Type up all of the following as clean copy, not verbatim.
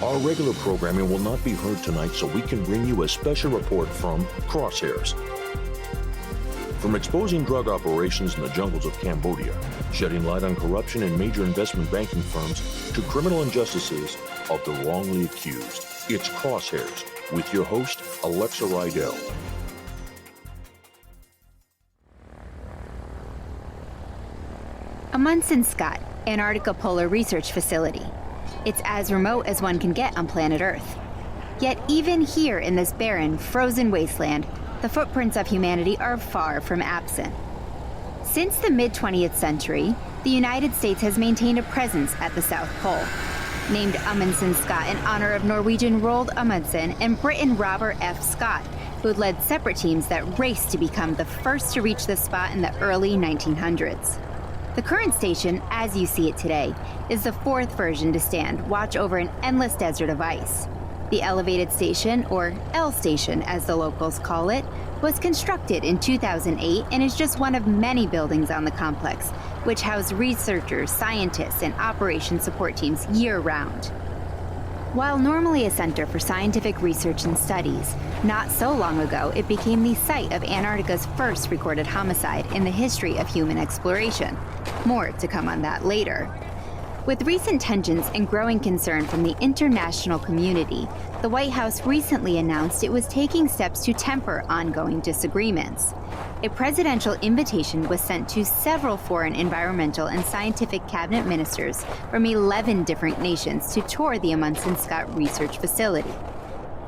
Our regular programming will not be heard tonight, so we can bring you a special report from Crosshairs. From exposing drug operations in the jungles of Cambodia, shedding light on corruption in major investment banking firms, to criminal injustices of the wrongly accused, it's Crosshairs with your host, Alexa Rydell. Amundsen Scott, Antarctica Polar Research Facility. It's as remote as one can get on planet Earth. Yet even here in this barren, frozen wasteland, the footprints of humanity are far from absent. Since the mid-20th century, the United States has maintained a presence at the South Pole. Named Amundsen Scott in honor of Norwegian Roald Amundsen and Briton Robert F. Scott, who had led separate teams that raced to become the first to reach this spot in the early 1900s. The current station, as you see it today, is the fourth version to stand watch over an endless desert of ice. The elevated station, or L station as the locals call it, was constructed in 2008 and is just one of many buildings on the complex, which house researchers, scientists, and operation support teams year-round. While normally a center for scientific research and studies, not so long ago it became the site of Antarctica's first recorded homicide in the history of human exploration. More to come on that later. With recent tensions and growing concern from the international community, the White House recently announced it was taking steps to temper ongoing disagreements. A presidential invitation was sent to several foreign environmental and scientific cabinet ministers from 11 different nations to tour the Amundsen Scott Research Facility.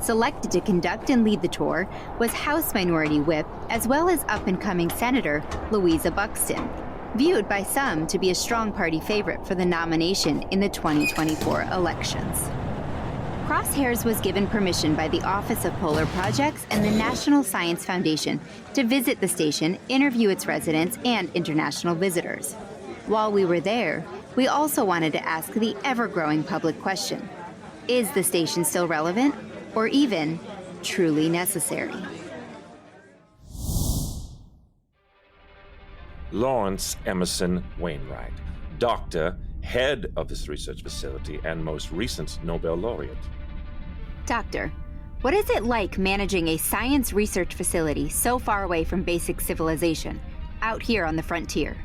Selected to conduct and lead the tour was House Minority Whip as well as up-and-coming Senator Louisa Buxton, viewed by some to be a strong party favorite for the nomination in the 2024 elections. Crosshairs was given permission by the Office of Polar Projects and the National Science Foundation to visit the station, interview its residents and international visitors. While we were there, we also wanted to ask the ever-growing public question: is the station still relevant or even truly necessary? Lawrence Emerson Wainwright, doctor, head of this research facility, and most recent Nobel laureate. Doctor, what is it like managing a science research facility so far away from basic civilization, out here on the frontier?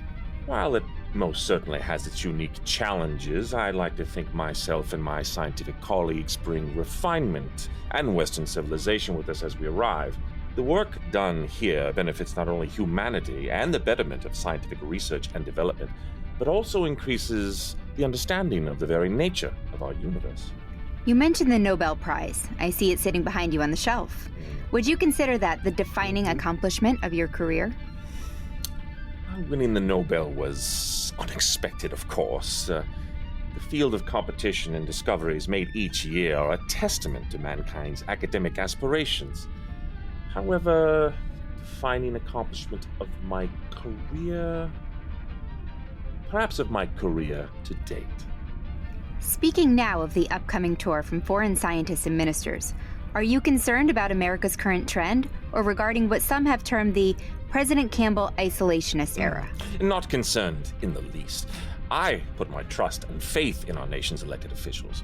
While it most certainly has its unique challenges, I like to think myself and my scientific colleagues bring refinement and Western civilization with us as we arrive. The work done here benefits not only humanity and the betterment of scientific research and development, but also increases the understanding of the very nature of our universe. You mentioned the Nobel Prize. I see it sitting behind you on the shelf. Would you consider that the defining accomplishment of your career? Winning the Nobel was unexpected, of course. The field of competition and discoveries made each year are a testament to mankind's academic aspirations. However, defining accomplishment of my career, perhaps of my career to date. Speaking now of the upcoming tour from foreign scientists and ministers, are you concerned about America's current trend, or regarding what some have termed the President Campbell isolationist era? Not concerned in the least. I put my trust and faith in our nation's elected officials.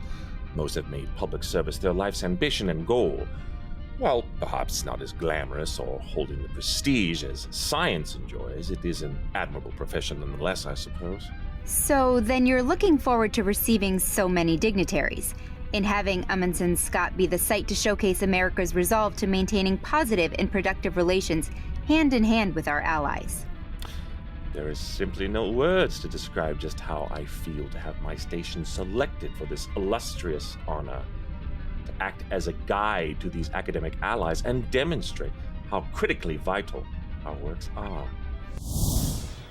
Most have made public service their life's ambition and goal. While perhaps not as glamorous or holding the prestige as science enjoys, it is an admirable profession nonetheless, I suppose. So then you're looking forward to receiving so many dignitaries, in having Amundsen Scott be the site to showcase America's resolve to maintaining positive and productive relations hand in hand with our allies. There is simply no words to describe just how I feel to have my station selected for this illustrious honor. To act as a guide to these academic allies and demonstrate how critically vital our works are.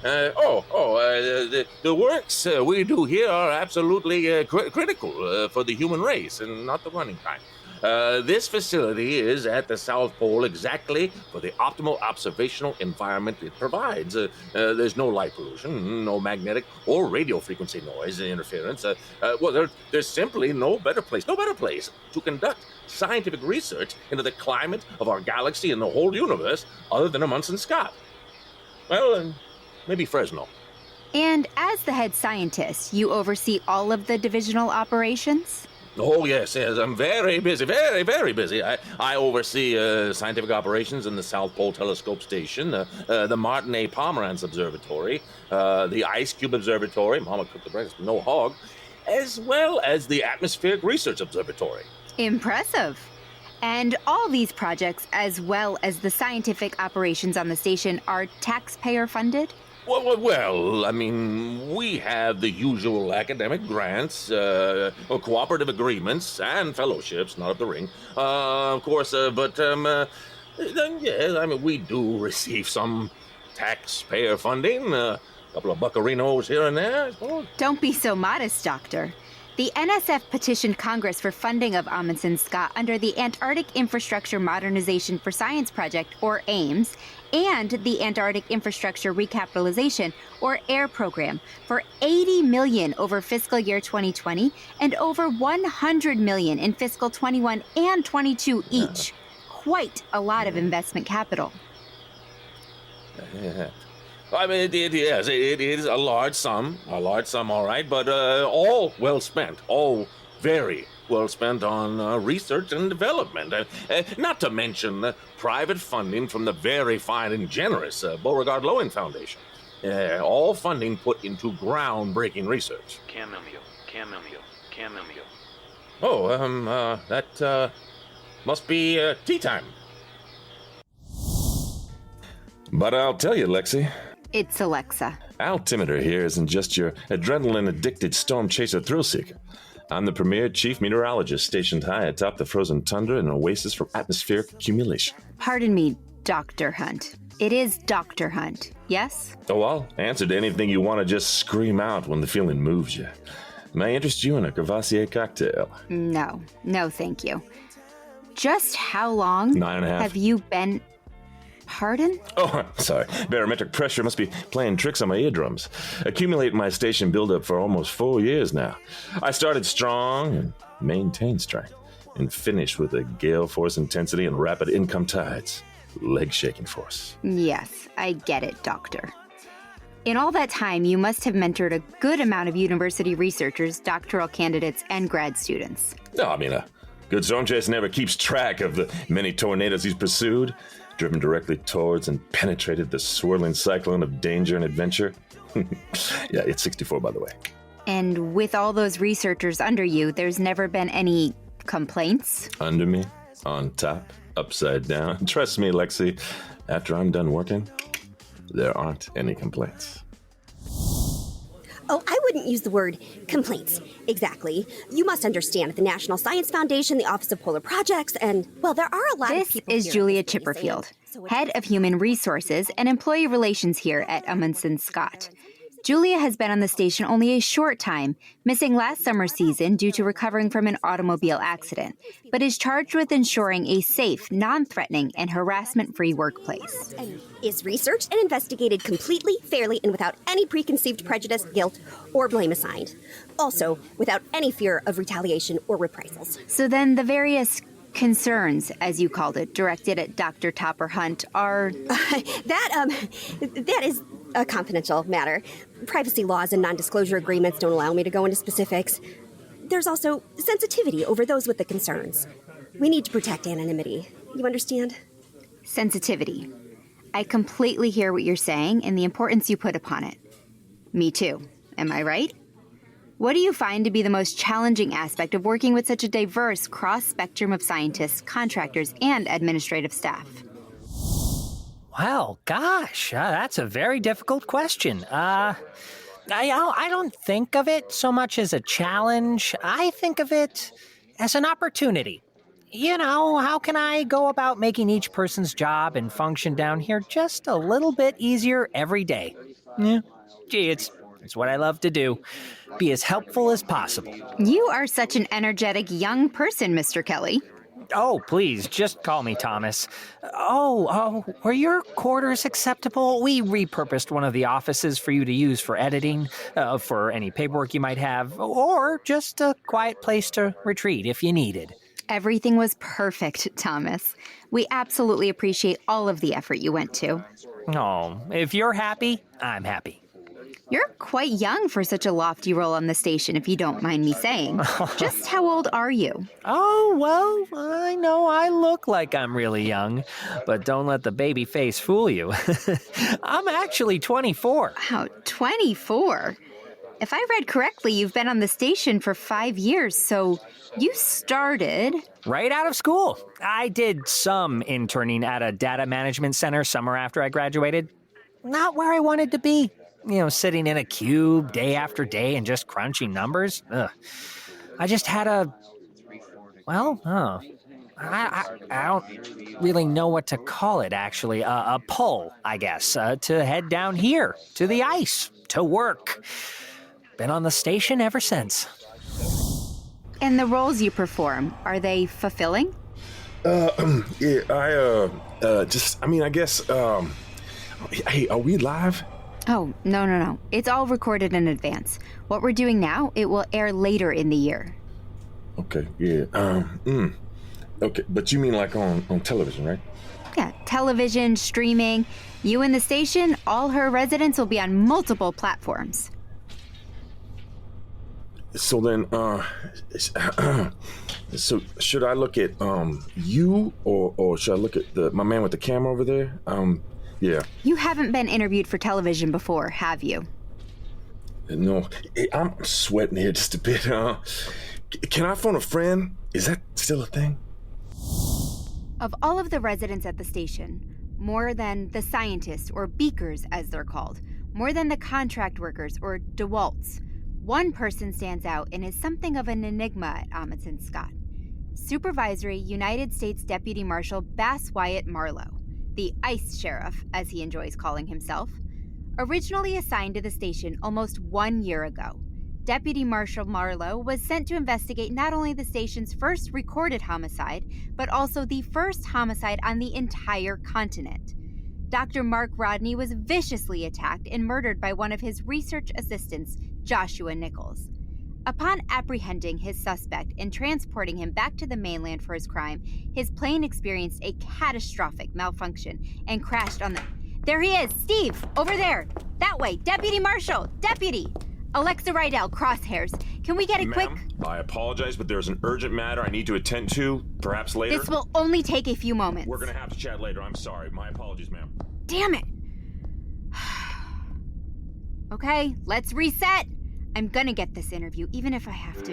The works we do here are absolutely critical for the human race and not the running kind. This facility is at the South Pole exactly for the optimal observational environment it provides. There's no light pollution, no magnetic or radio frequency noise interference. There's simply no better place to conduct scientific research into the climate of our galaxy and the whole universe other than Amundsen Scott. Well, maybe Fresno. And as the head scientist, you oversee all of the divisional operations? Oh, yes, I'm very busy, very, very busy. I oversee scientific operations in the South Pole Telescope Station, the Martin A. Pomerantz Observatory, the Ice Cube Observatory, Mama cooked the breakfast, no hog, as well as the Atmospheric Research Observatory. Impressive. And all these projects, as well as the scientific operations on the station, are taxpayer funded? Well, I mean, we have the usual academic grants, cooperative agreements, and fellowships, not up the ring, of course, yeah, I mean, we do receive some taxpayer funding, a couple of buccarinos here and there, I suppose. Don't be so modest, Doctor. The NSF petitioned Congress for funding of Amundsen Scott under the Antarctic Infrastructure Modernization for Science Project, or AIMS, and the Antarctic Infrastructure Recapitalization, or AIR program, for $80 million over fiscal year 2020 and over $100 million in fiscal 21 and 22 each. Quite a lot of investment capital. Yeah. I mean, it is a large sum, all right, but all well spent, all very well spent on research and development. Not to mention private funding from the very fine and generous Beauregard Loewen Foundation. All funding put into groundbreaking research. Chamomile. Oh, that must be tea time. But I'll tell you, Lexi. It's Alexa. Altimeter here isn't just your adrenaline-addicted storm chaser thrill seeker. I'm the premier chief meteorologist stationed high atop the frozen tundra in an oasis from atmospheric accumulation. Pardon me, Dr. Hunt. It is Dr. Hunt, yes? Oh, I'll answer to anything you want to just scream out when the feeling moves you. May I interest you in a Cavassier cocktail? No, thank you. Just how long 9.5. have you been... Pardon? Oh, sorry. Barometric pressure must be playing tricks on my eardrums. Accumulate my station buildup for almost 4 years now. I started strong and maintained strength, and finished with a gale force intensity and rapid income tides. Leg-shaking force. Yes, I get it, Doctor. In all that time, you must have mentored a good amount of university researchers, doctoral candidates, and grad students. No, I mean, a good storm chaser never keeps track of the many tornadoes he's pursued, driven directly towards and penetrated the swirling cyclone of danger and adventure. Yeah, it's 64, by the way. And with all those researchers under you, there's never been any complaints? Under me, on top, upside down. Trust me, Lexi, after I'm done working, there aren't any complaints. Oh, I wouldn't use the word complaints. Exactly. You must understand the National Science Foundation, the Office of Polar Projects, and, well, there are a lot of people This is here Julia at this place, Chipperfield, so Head of Human Resources and Employee Relations here at Amundsen Scott. Julia has been on the station only a short time, missing last summer's season due to recovering from an automobile accident, but is charged with ensuring a safe, non-threatening, and harassment-free workplace. And is researched and investigated completely, fairly, and without any preconceived prejudice, guilt, or blame assigned. Also, without any fear of retaliation or reprisals. So then the various concerns, as you called it, directed at Dr. Topper Hunt are... That is a confidential matter. Privacy laws and non-disclosure agreements don't allow me to go into specifics. There's also sensitivity over those with the concerns. We need to protect anonymity. You understand? Sensitivity. I completely hear what you're saying and the importance you put upon it. Me too. Am I right? What do you find to be the most challenging aspect of working with such a diverse cross-spectrum of scientists, contractors, and administrative staff? Well, gosh, that's a very difficult question. I don't think of it so much as a challenge. I think of it as an opportunity. You know, how can I go about making each person's job and function down here just a little bit easier every day? Yeah, gee, it's what I love to do. Be as helpful as possible. You are such an energetic young person, Mr. Kelly. Oh, please, just call me Thomas. Oh, were your quarters acceptable? We repurposed one of the offices for you to use for editing, for any paperwork you might have, or just a quiet place to retreat if you needed. Everything was perfect, Thomas. We absolutely appreciate all of the effort you went to. Oh, if you're happy, I'm happy. You're quite young for such a lofty role on the station, if you don't mind me saying. Just how old are you? Oh, well, I know I look like I'm really young, but don't let the baby face fool you. I'm actually 24. Wow, 24? If I read correctly, you've been on the station for 5 years, so you started... Right out of school. I did some interning at a data management center summer after I graduated. Not where I wanted to be. Sitting in a cube day after day and just crunching numbers. Ugh. I just had I don't really know what to call it, actually. A pull, I guess, to head down here, to the ice, to work. Been on the station ever since. And the roles you perform, are they fulfilling? Yeah, I guess, hey, are we live? Oh, no. It's all recorded in advance. What we're doing now, it will air later in the year. Okay, yeah, okay, but you mean like on television, right? Yeah, television, streaming. You and the station, all her residents will be on multiple platforms. So then, so should I look at you or should I look at my man with the camera over there? Yeah. You haven't been interviewed for television before, have you? No, I'm sweating here just a bit. Can I phone a friend? Is that still a thing? Of all of the residents at the station, more than the scientists, or beakers as they're called, more than the contract workers, or DeWalt's, one person stands out and is something of an enigma at Amundsen Scott. Supervisory United States Deputy Marshal Bass Wyatt Marlowe, the ICE Sheriff, as he enjoys calling himself. Originally assigned to the station almost 1 year ago, Deputy Marshal Marlowe was sent to investigate not only the station's first recorded homicide, but also the first homicide on the entire continent. Dr. Mark Rodney was viciously attacked and murdered by one of his research assistants, Joshua Nichols. Upon apprehending his suspect and transporting him back to the mainland for his crime, his plane experienced a catastrophic malfunction and crashed on the... There he is! Steve! Over there! That way! Deputy Marshal! Deputy! Alexa Rydell, Crosshairs. Can we get a quick... I apologize, but there's an urgent matter I need to attend to. Perhaps later? This will only take a few moments. We're gonna have to chat later. I'm sorry. My apologies, ma'am. Damn it! Okay, let's reset. I'm gonna get this interview, even if I have to.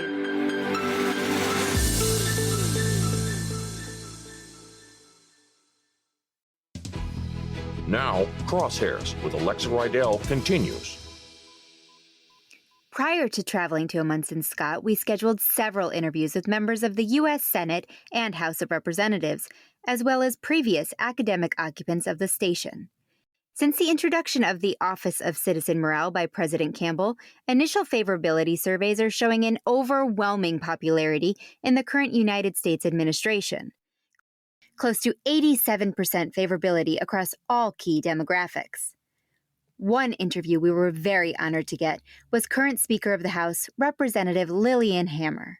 Now, Crosshairs with Alexa Rydell continues. Prior to traveling to Amundsen Scott, we scheduled several interviews with members of the U.S. Senate and House of Representatives, as well as previous academic occupants of the station. Since the introduction of the Office of Citizen Morale by President Campbell, initial favorability surveys are showing an overwhelming popularity in the current United States administration. Close to 87% favorability across all key demographics. One interview we were very honored to get was current Speaker of the House, Representative Lillian Hammer.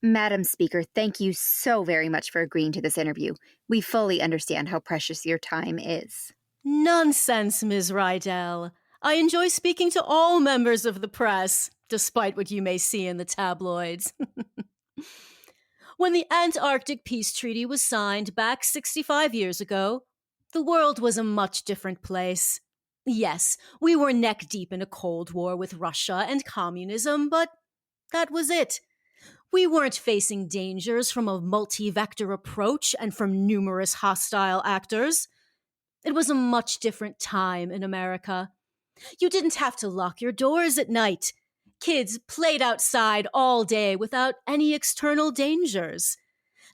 Madam Speaker, thank you so very much for agreeing to this interview. We fully understand how precious your time is. Nonsense, Ms. Rydell. I enjoy speaking to all members of the press, despite what you may see in the tabloids. When the Antarctic Peace Treaty was signed back 65 years ago, the world was a much different place. Yes, we were neck-deep in a Cold War with Russia and communism, but that was it. We weren't facing dangers from a multi-vector approach and from numerous hostile actors. It was a much different time in America. You didn't have to lock your doors at night. Kids played outside all day without any external dangers.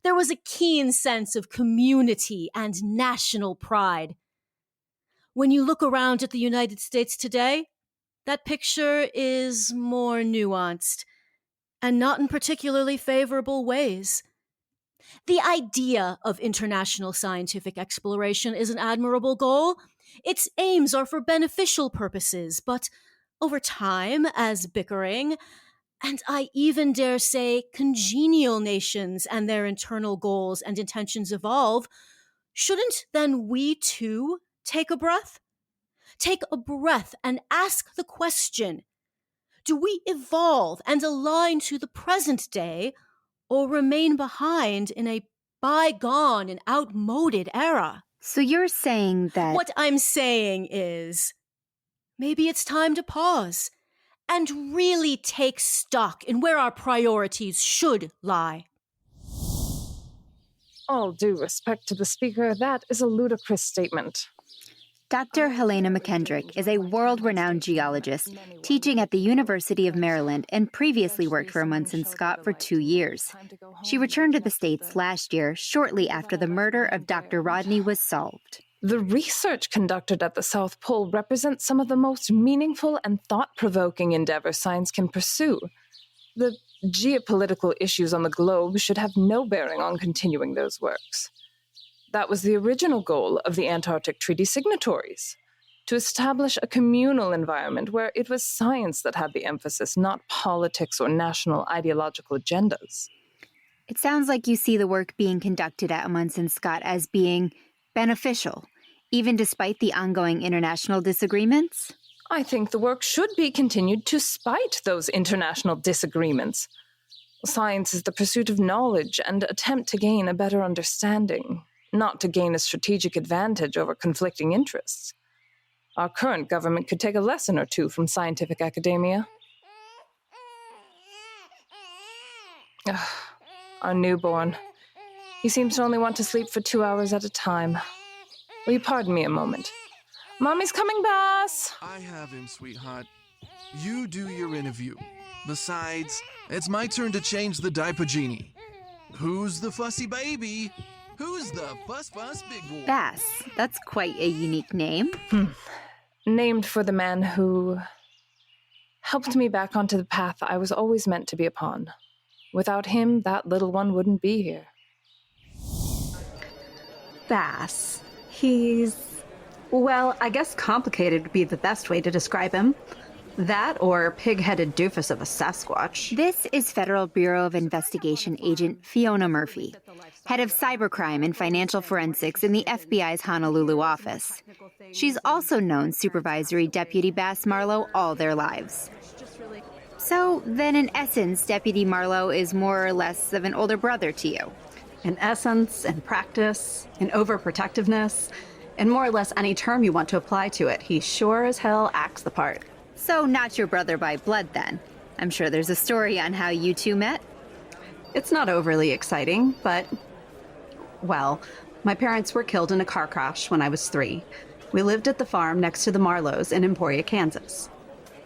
There was a keen sense of community and national pride. When you look around at the United States today, that picture is more nuanced, and not in particularly favorable ways. The idea of international scientific exploration is an admirable goal. Its aims are for beneficial purposes, but over time, as bickering, and I even dare say congenial nations and their internal goals and intentions evolve, shouldn't then we too take a breath? take a breath and ask the question, do we evolve and align to the present day or remain behind in a bygone and outmoded era? So you're saying that... What I'm saying is, maybe it's time to pause and really take stock in where our priorities should lie. All due respect to the speaker, that is a ludicrous statement. Dr. Helena McKendrick is a world-renowned geologist teaching at the University of Maryland and previously worked for Amundsen Scott for 2 years. She returned to the States last year, shortly after the murder of Dr. Rodney was solved. The research conducted at the South Pole represents some of the most meaningful and thought-provoking endeavors science can pursue. The geopolitical issues on the globe should have no bearing on continuing those works. That was the original goal of the Antarctic Treaty signatories, to establish a communal environment where it was science that had the emphasis, not politics or national ideological agendas. It sounds like you see the work being conducted at Amundsen Scott as being beneficial, even despite the ongoing international disagreements? I think the work should be continued despite those international disagreements. Science is the pursuit of knowledge and attempt to gain a better understanding, not to gain a strategic advantage over conflicting interests. Our current government could take a lesson or two from scientific academia. Ugh, our newborn. He seems to only want to sleep for 2 hours at a time. Will you pardon me a moment? Mommy's coming, Bass! I have him, sweetheart. You do your interview. Besides, it's my turn to change the diaper genie. Who's the fussy baby? Who's the fuss big boy? Bass. That's quite a unique name. Named for the man who helped me back onto the path I was always meant to be upon. Without him, that little one wouldn't be here. Bass. He's... well, I guess complicated would be the best way to describe him. That or pig-headed doofus of a Sasquatch. This is Federal Bureau of Investigation agent Fiona Murphy, head of cybercrime and financial forensics in the FBI's Honolulu office. She's also known Supervisory Deputy Bass Marlowe all their lives. So then in essence, Deputy Marlowe is more or less of an older brother to you. In essence, in practice, in overprotectiveness, in more or less any term you want to apply to it, he sure as hell acts the part. So not your brother by blood, then. I'm sure there's a story on how you two met. It's not overly exciting, but... well, my parents were killed in a car crash when I was 3. We lived at the farm next to the Marlows in Emporia, Kansas.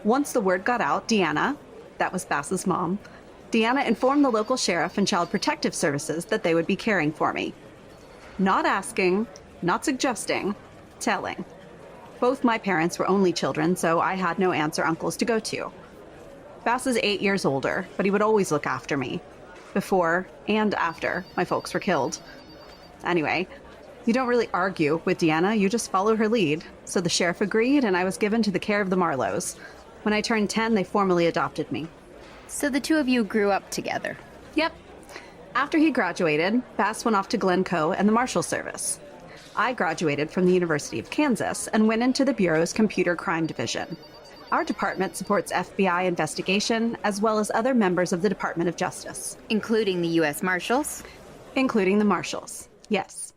Once the word got out, Deanna, that was Bass's mom, Deanna informed the local sheriff and Child Protective Services that they would be caring for me. Not asking, not suggesting, telling. Both my parents were only children, so I had no aunts or uncles to go to. Bass is 8 years older, but he would always look after me. Before and after my folks were killed. Anyway, you don't really argue with Deanna, you just follow her lead. So the sheriff agreed, and I was given to the care of the Marlows. When I turned 10, they formally adopted me. So the two of you grew up together? Yep. After he graduated, Bass went off to Glencoe and the Marshal Service. I graduated from the University of Kansas and went into the Bureau's Computer Crime Division. Our department supports FBI investigation, as well as other members of the Department of Justice. Including the U.S. Marshals? Including the Marshals, yes.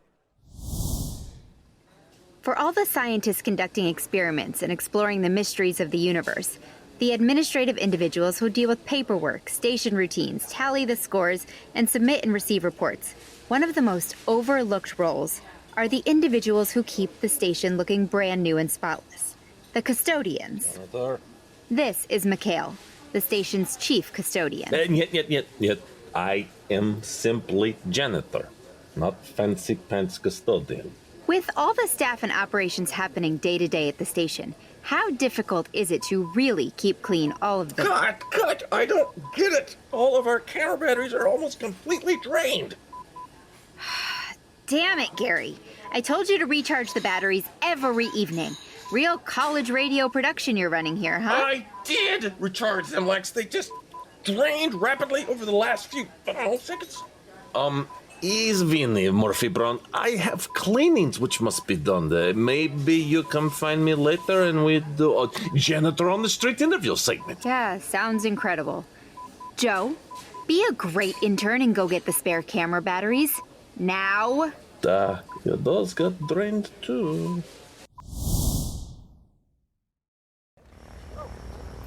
For all the scientists conducting experiments and exploring the mysteries of the universe, the administrative individuals who deal with paperwork, station routines, tally the scores, and submit and receive reports, one of the most overlooked roles are the individuals who keep the station looking brand new and spotless. The custodians. This is Mikhail, the station's chief custodian. Yet. I am simply janitor, not fancy pants custodian. With all the staff and operations happening day to day at the station, how difficult is it to really keep clean all of the... Cut! I don't get it! All of our car batteries are almost completely drained. Damn it, Gary. I told you to recharge the batteries every evening. Real college radio production you're running here, huh? I did recharge them, Lex. They just drained rapidly over the last few seconds. is Vinny, Murphy Brown. I have cleanings which must be done. Maybe you come find me later and we do a janitor on the street interview segment. Yeah, sounds incredible. Joe, be a great intern and go get the spare camera batteries. Now. Your dolls got drained too.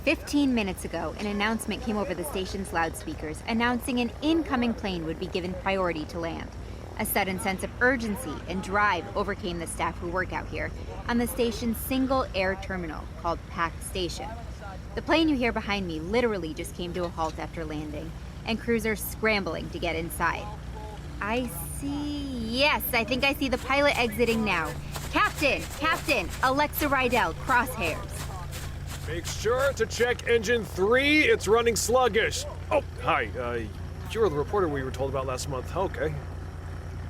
15 minutes ago, an announcement came over the station's loudspeakers announcing an incoming plane would be given priority to land. A sudden sense of urgency and drive overcame the staff who work out here on the station's single air terminal called Packed Station. The plane you hear behind me literally just came to a halt after landing, and crews are scrambling to get inside. I see. Yes, I think I see the pilot exiting now. Captain! Alexa Rydell, Crosshairs. Make sure to check engine 3. It's running sluggish. Oh, hi. You were the reporter we were told about last month. Okay.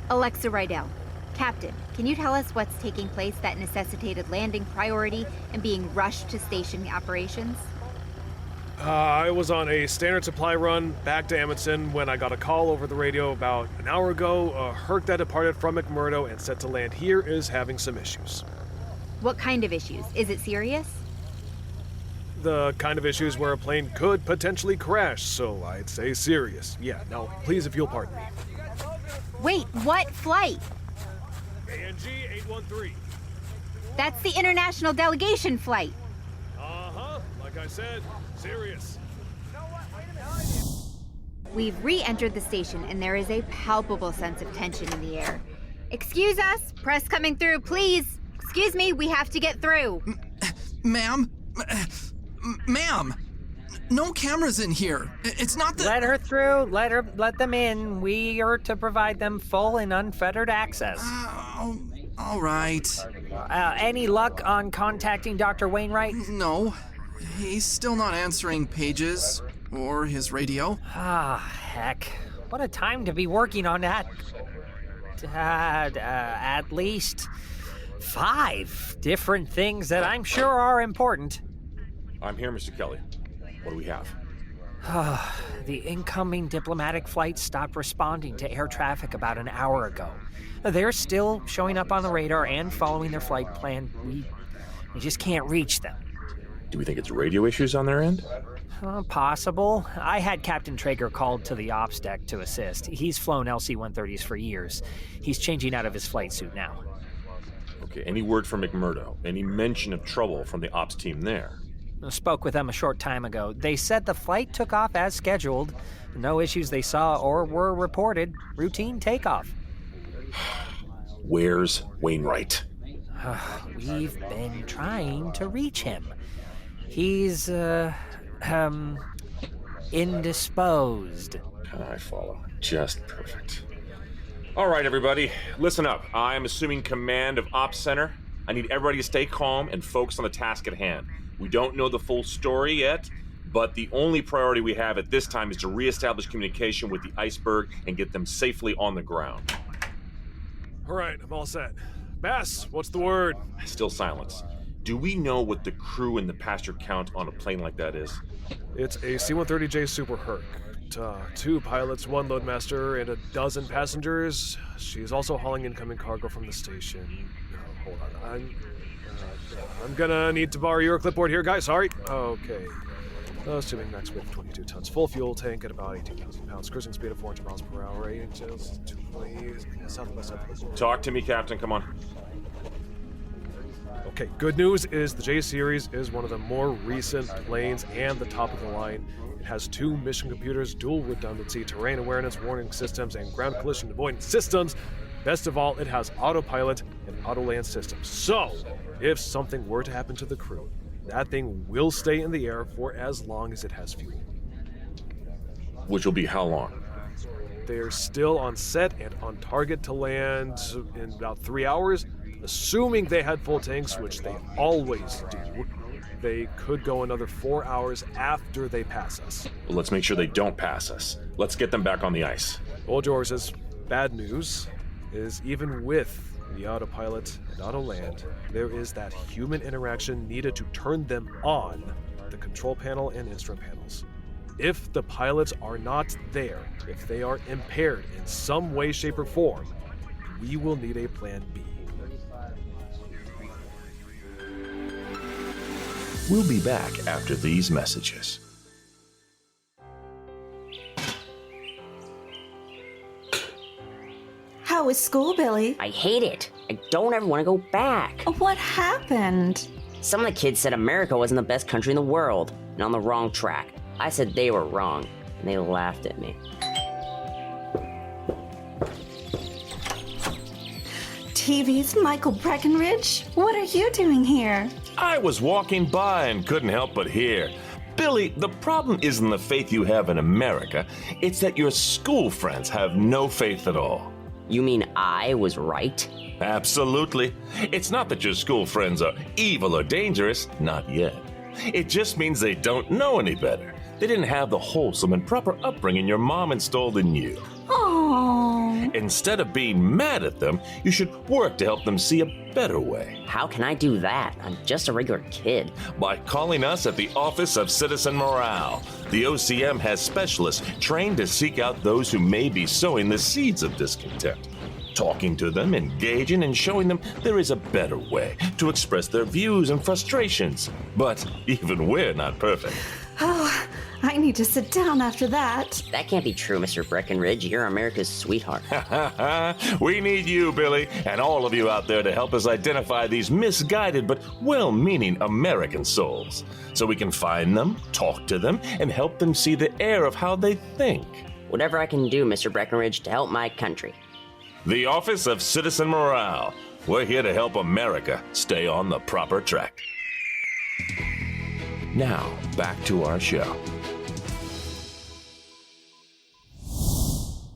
Alexa Rydell. Captain, can you tell us what's taking place that necessitated landing priority and being rushed to station operations? I was on a standard supply run back to Amundsen when I got a call over the radio about an hour ago. A Herc that departed from McMurdo and set to land here is having some issues. What kind of issues? Is it serious? The kind of issues where a plane could potentially crash, so I'd say serious. Yeah, now, please, if you'll pardon me. Wait, what flight? ANG 813. That's the international delegation flight. Uh-huh, like I said, serious. We've re-entered the station and there is a palpable sense of tension in the air. Excuse us, press coming through, please. Excuse me, we have to get through. Ma'am? Ma'am! No cameras in here. It's not the... Let her through. Let them in. We are to provide them full and unfettered access. All right. Any luck on contacting Dr. Wainwright? No. He's still not answering pages or his radio. Heck. What a time to be working on that. At least 5 different things that I'm sure are important. I'm here, Mr. Kelly. What do we have? The incoming diplomatic flight stopped responding to air traffic about an hour ago. They're still showing up on the radar and following their flight plan. We just can't reach them. Do we think it's radio issues on their end? Possible. I had Captain Traeger called to the ops deck to assist. He's flown LC-130s for years. He's changing out of his flight suit now. Okay, any word from McMurdo? Any mention of trouble from the ops team there? I spoke with them a short time ago. They said the flight took off as scheduled. No issues they saw or were reported. Routine takeoff. Where's Wainwright? We've been trying to reach him. He's, indisposed. I follow. Just perfect. All right, everybody, listen up. I'm assuming command of Ops Center. I need everybody to stay calm and focus on the task at hand. We don't know the full story yet, but the only priority we have at this time is to reestablish communication with the iceberg and get them safely on the ground. All right, I'm all set. Bass, what's the word? Still silence. Do we know what the crew and the passenger count on a plane like that is? It's a C-130J Super Herc. 2 pilots, 1 loadmaster, and 12 passengers. She's also hauling incoming cargo from the station. Hold on, I'm gonna need to borrow your clipboard here, guys. Sorry. Okay. Assuming max weight of 22 tons. Full fuel tank at about 18,000 pounds. Cruising speed of 400 miles per hour. Angels, 220, southwest. Talk to me, Captain. Come on. Okay, good news is the J Series is one of the more recent planes and the top of the line. It has 2 mission computers, dual redundancy, terrain awareness, warning systems, and ground collision avoidance systems. Best of all, it has autopilot and auto land systems. So, if something were to happen to the crew, that thing will stay in the air for as long as it has fuel. Which will be how long? They're still on set and on target to land in about 3 hours. Assuming they had full tanks, which they always do, they could go another 4 hours after they pass us. Well, let's make sure they don't pass us. Let's get them back on the ice. Old George's bad news is even with the autopilot and auto land, there is that human interaction needed to turn them on, the control panel and instrument panels. If the pilots are not there, if they are impaired in some way, shape, or form, we will need a plan B. We'll be back after these messages. How was school, Billy? I hate it. I don't ever want to go back. What happened? Some of the kids said America wasn't the best country in the world and on the wrong track. I said they were wrong, and they laughed at me. TV's Michael Breckenridge? What are you doing here? I was walking by and couldn't help but hear. Billy, the problem isn't the faith you have in America. It's that your school friends have no faith at all. You mean I was right? Absolutely. It's not that your school friends are evil or dangerous, not yet. It just means they don't know any better. They didn't have the wholesome and proper upbringing your mom installed in you. Oh. Instead of being mad at them, you should work to help them see a better way. How can I do that? I'm just a regular kid. By calling us at the Office of Citizen Morale. The OCM has specialists trained to seek out those who may be sowing the seeds of discontent. Talking to them, engaging, and showing them there is a better way to express their views and frustrations. But even we're not perfect. Oh, I need to sit down after that. That can't be true, Mr. Breckenridge. You're America's sweetheart. We need you, Billy, and all of you out there to help us identify these misguided but well-meaning American souls, so we can find them, talk to them, and help them see the error of how they think. Whatever I can do, Mr. Breckenridge, to help my country. The Office of Citizen Morale. We're here to help America stay on the proper track. Now, back to our show.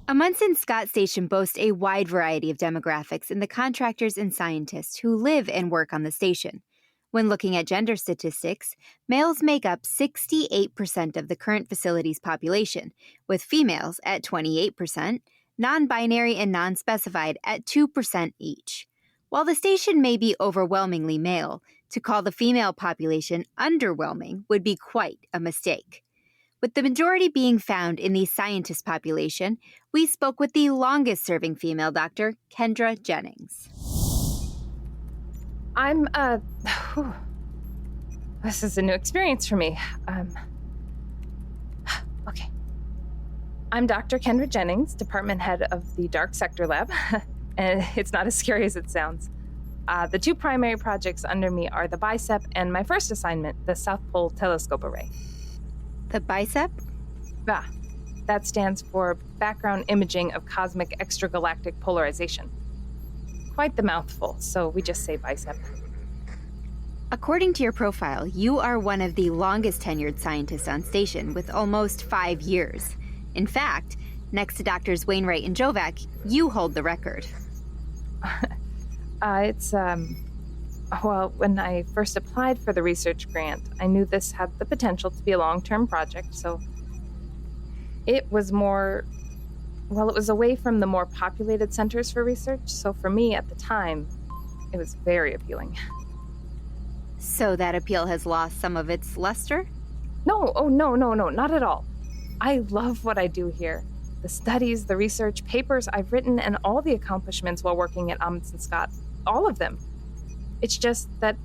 Amundsen Scott Station boasts a wide variety of demographics in the contractors and scientists who live and work on the station. When looking at gender statistics, males make up 68% of the current facility's population, with females at 28%, non-binary and non-specified at 2% each. While the station may be overwhelmingly male, to call the female population underwhelming would be quite a mistake. With the majority being found in the scientist population, we spoke with the longest-serving female doctor, Kendra Jennings. This is a new experience for me. Okay. I'm Dr. Kendra Jennings, department head of the Dark Sector Lab, and it's not as scary as it sounds. The two primary projects under me are the BICEP and my first assignment, the South Pole Telescope Array. The BICEP? That stands for Background Imaging of Cosmic Extragalactic Polarization. Quite the mouthful, so we just say BICEP. According to your profile, you are one of the longest tenured scientists on station with almost 5 years. In fact, next to Doctors Wainwright and Jovac, you hold the record. Well, when I first applied for the research grant, I knew this had the potential to be a long-term project, so it was away from the more populated centers for research, so for me at the time, it was very appealing. So that appeal has lost some of its luster? No, not at all. I love what I do here. The studies, the research, papers I've written, and all the accomplishments while working at Amundsen Scott, all of them. It's just that,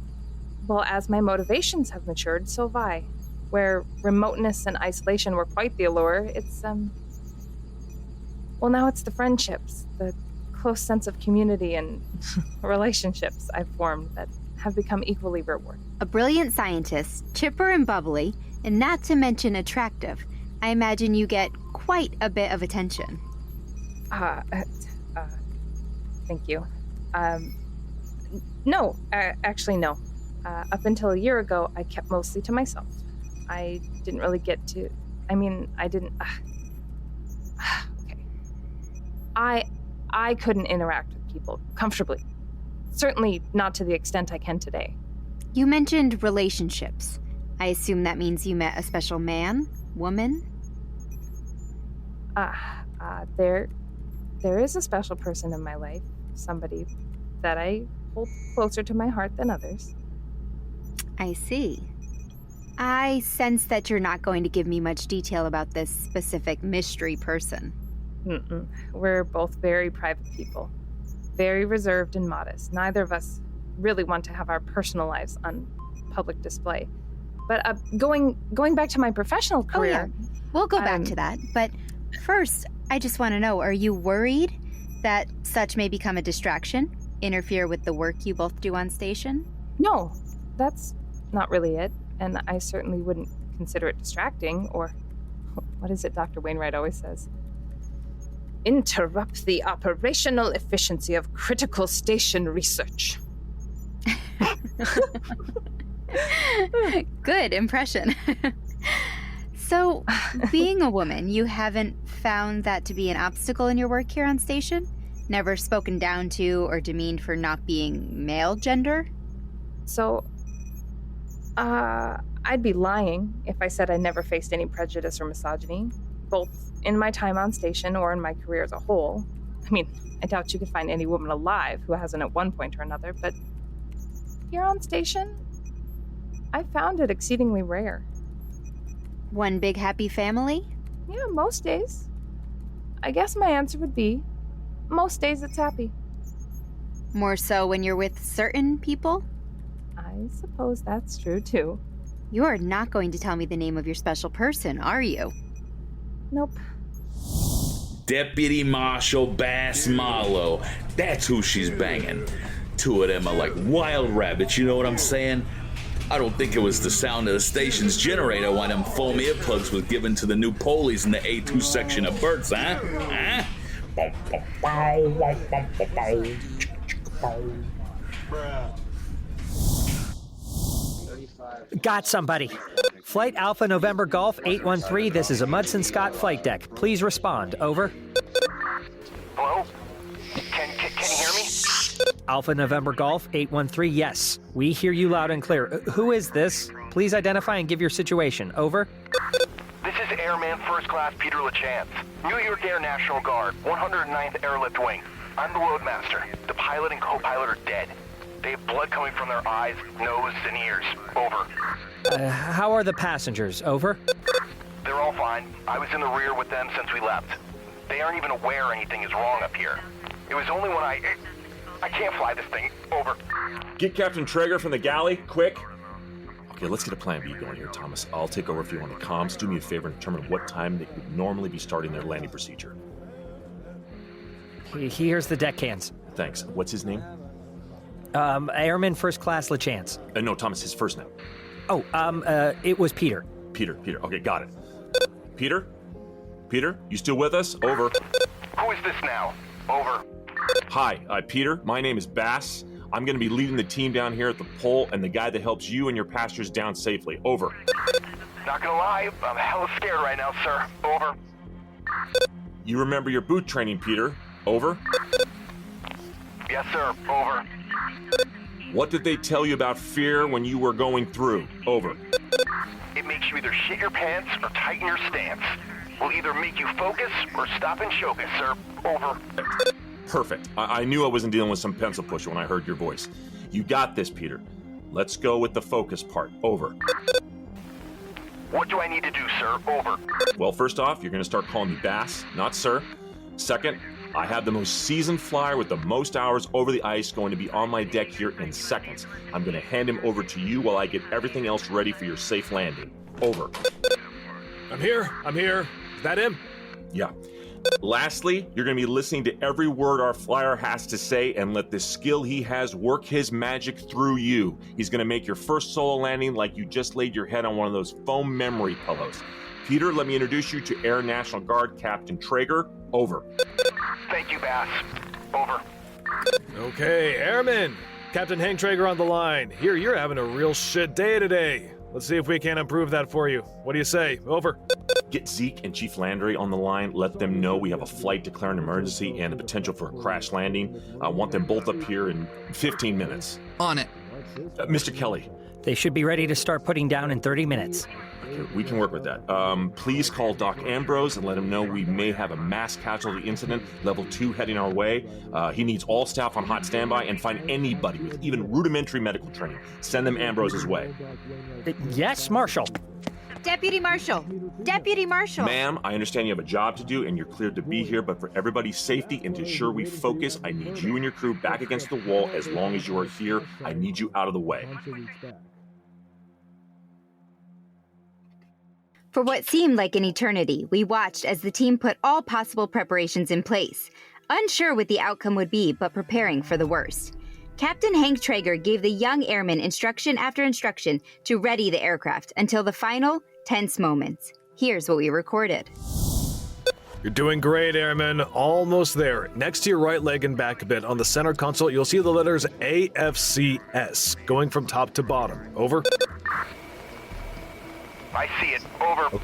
well, as my motivations have matured, so have I. Where remoteness and isolation were quite the allure, now it's the friendships, the close sense of community and relationships I've formed that have become equally rewarding. A brilliant scientist, chipper and bubbly, and not to mention attractive, I imagine you get quite a bit of attention. Thank you. No. Up until a year ago, I kept mostly to myself. I didn't really get to... Okay. I couldn't interact with people comfortably. Certainly not to the extent I can today. You mentioned relationships. I assume that means you met a special man, woman? There is a special person in my life, somebody that I hold closer to my heart than others. I see. I sense that you're not going to give me much detail about this specific mystery person. Mm-mm. We're both very private people. Very reserved and modest. Neither of us really want to have our personal lives on public display. But going back to my professional career... Oh, yeah. We'll go back to that. But first, I just want to know, are you worried that such may become a distraction? Interfere with the work you both do on station? No, that's not really it. And I certainly wouldn't consider it distracting, or what is it Dr. Wainwright always says? Interrupt the operational efficiency of critical station research. Good impression. So, being a woman, you haven't found that to be an obstacle in your work here on station? Never spoken down to or demeaned for not being male gender? So, I'd be lying if I said I never faced any prejudice or misogyny, both in my time on station or in my career as a whole. I mean, I doubt you could find any woman alive who hasn't at one point or another, but here on station, I found it exceedingly rare. One big happy family? Yeah, most days. I guess my answer would be, most days it's happy. More so when you're with certain people? I suppose that's true, too. You are not going to tell me the name of your special person, are you? Nope. Deputy Marshal Bass Marlowe. That's who she's banging. Two of them are like wild rabbits, you know what I'm saying? I don't think it was the sound of the station's generator when them foam earplugs was given to the new polies in the A2 section of Bert's, huh? Got somebody. Flight Alpha November Golf 813, this is Amundsen Scott flight deck. Please respond. Over. Hello? Can you hear me? Alpha November Golf 813, yes. We hear you loud and clear. Who is this? Please identify and give your situation. Over. This is Airman First Class Peter LaChance, New York Air National Guard, 109th Airlift Wing. I'm the loadmaster. The pilot and co-pilot are dead. They have blood coming from their eyes, nose, and ears. Over. How are the passengers? Over. They're all fine. I was in the rear with them since we left. They aren't even aware anything is wrong up here. It was only when I can't fly this thing. Over. Get Captain Traeger from the galley, quick. Okay, let's get a plan B going here, Thomas. I'll take over if you want the comms. Do me a favor and determine what time they would normally be starting their landing procedure. Here's the deckhands. Thanks. What's his name? Airman First Class LaChance. No, Thomas, his first name. Oh, it was Peter. Peter. Okay, got it. Peter? Peter, you still with us? Over. Who is this now? Over. Hi, Peter. My name is Bass. I'm going to be leading the team down here at the pole and the guy that helps you and your passengers down safely. Over. Not gonna lie, I'm hella scared right now, sir. Over. You remember your boot training, Peter. Over. Yes, sir. Over. What did they tell you about fear when you were going through? Over. It makes you either shit your pants or tighten your stance. Will either make you focus or stop and choke us, sir. Over. Perfect. I knew I wasn't dealing with some pencil pusher when I heard your voice. You got this, Peter. Let's go with the focus part. Over. What do I need to do, sir? Over. Well, first off, you're going to start calling me Bass, not sir. Second, I have the most seasoned flyer with the most hours over the ice going to be on my deck here in seconds. I'm going to hand him over to you while I get everything else ready for your safe landing. Over. I'm here. Is that him? Yeah. Lastly, you're going to be listening to every word our flyer has to say and let the skill he has work his magic through you. He's going to make your first solo landing like you just laid your head on one of those foam memory pillows. Peter, let me introduce you to Air National Guard Captain Traeger. Over. Thank you, Bass. Over. Okay, Airman. Captain Hank Traeger on the line. Here, you're having a real shit day today. Let's see if we can improve that for you. What do you say? Over. Get Zeke and Chief Landry on the line. Let them know we have a flight declared an emergency and the potential for a crash landing. I want them both up here in 15 minutes. On it. Mr. Kelly, They should be ready to start putting down in 30 minutes. Okay, we can work with that. Please call Doc Ambrose and let him know we may have a mass casualty incident, level 2 heading our way. He needs all staff on hot standby and find anybody with even rudimentary medical training. Send them Ambrose's way. Yes, Marshal. Deputy Marshal! Deputy Marshal! Ma'am, I understand you have a job to do and you're cleared to be here, but for everybody's safety and to ensure we focus, I need you and your crew back against the wall as long as you are here. I need you out of the way. For what seemed like an eternity, we watched as the team put all possible preparations in place, unsure what the outcome would be, but preparing for the worst. Captain Hank Traeger gave the young airmen instruction after instruction to ready the aircraft until the final, tense moments. Here's what we recorded. You're doing great, Airmen. Almost there. Next to your right leg and back a bit, on the center console, you'll see the letters AFCS going from top to bottom. Over. I see it. Over.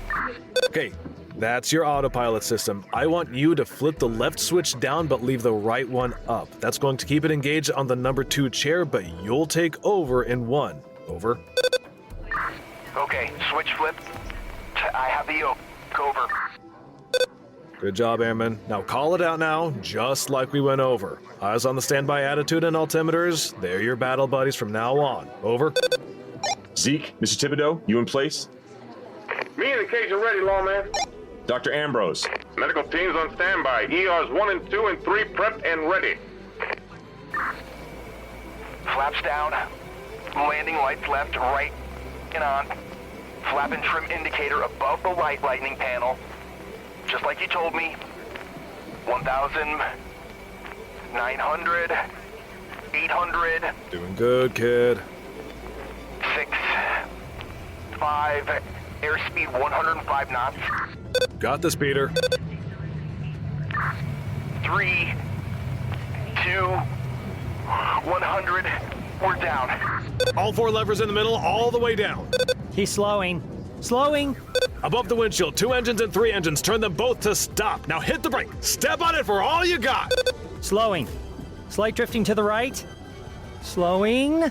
Okay, that's your autopilot system. I want you to flip the left switch down but leave the right one up. That's going to keep it engaged on the number 2 chair, but you'll take over in 1. Over. Okay, switch flipped. I have the yoke. Over. Good job, Airman. Now call it out now, just like we went over. Eyes on the standby attitude and altimeters. They're your battle buddies from now on. Over. Zeke, Mr. Thibodeau, you in place? Me and the cage are ready, lawman. Dr. Ambrose. Medical teams on standby. ERs 1 and 2 and 3 prepped and ready. Flaps down. Landing lights left, right, and on. Flap and trim indicator above the light lightning panel. Just like you told me. 1,900, 800. Doing good, kid. 6, 5, airspeed 105 knots. Got this, Peter. 3, 2, 100. We're down. All 4 levers in the middle, all the way down. He's slowing. Slowing. Above the windshield, 2 engines and 3 engines. Turn them both to stop. Now hit the brake. Step on it for all you got. Slowing. Slight drifting to the right. Slowing.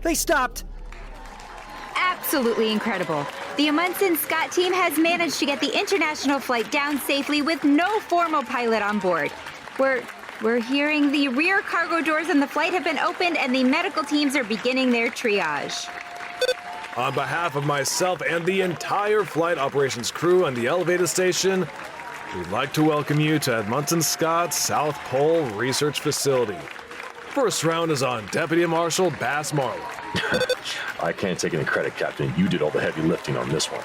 They stopped. Absolutely incredible. The Amundsen Scott team has managed to get the international flight down safely with no formal pilot on board. We're hearing the rear cargo doors on the flight have been opened and the medical teams are beginning their triage. On behalf of myself and the entire flight operations crew and the elevated station, we'd like to welcome you to Amundsen Scott's South Pole Research Facility. First round is on Deputy Marshal Bass Marlowe. I can't take any credit, Captain. You did all the heavy lifting on this one.